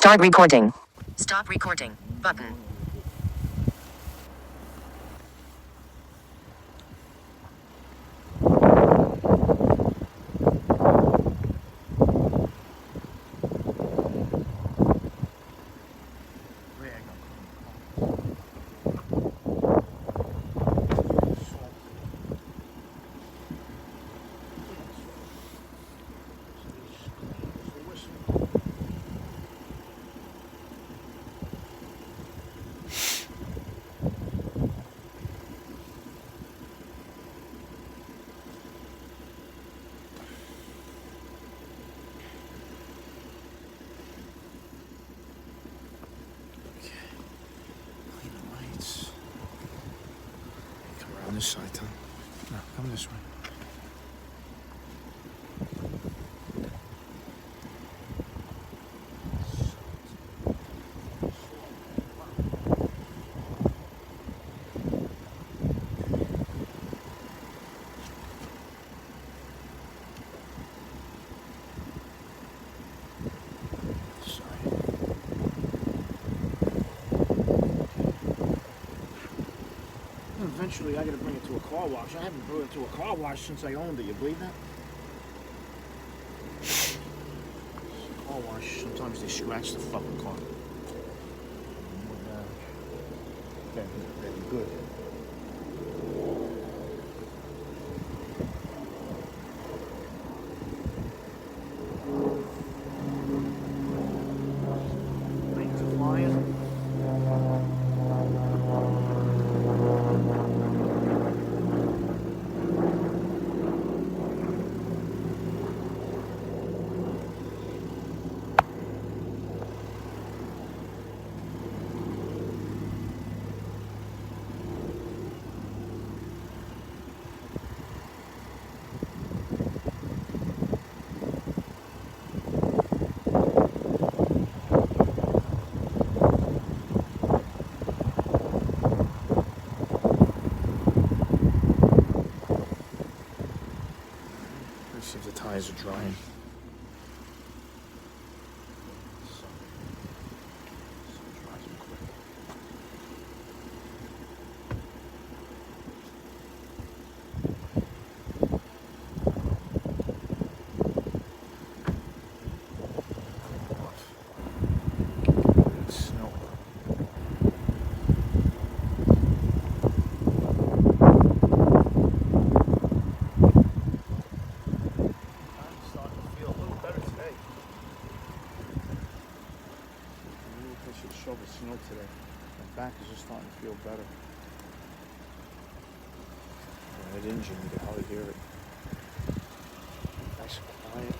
Start recording. Stop recording. Button. This side, Tom. No, come this way. Eventually, I gotta bring it to a car wash. I haven't brought it to a car wash since I owned it. You believe that? Car wash, sometimes they scratch the fucking car. Very good. Planes are flying. See if the tires are drying. Shovel snow today. My back is just starting to feel better. That engine, you can hardly hear it. Nice and quiet.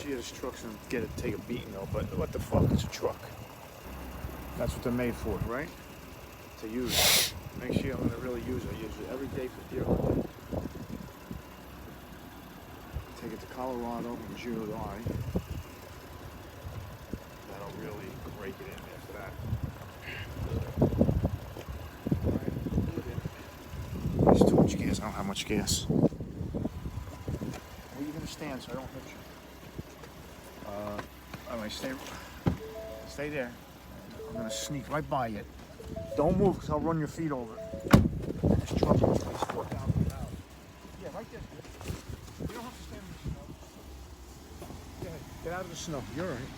This truck's gonna take a beating though, but what the fuck? It's a truck. That's what they're made for, right? To use. Next year I'm gonna really use it. I use it every day for deer hunting. Take it to Colorado in July. That'll really break it in after that. There's too much gas. I don't have much gas. Where are you gonna stand so I don't hit you? Alright, stay there. I'm gonna sneak right by you. Don't move, because I'll run your feet over. This truck is like 4,000 pounds. Yeah, right there. You don't have to stand in the snow. Go ahead, get out of the snow. You're all right.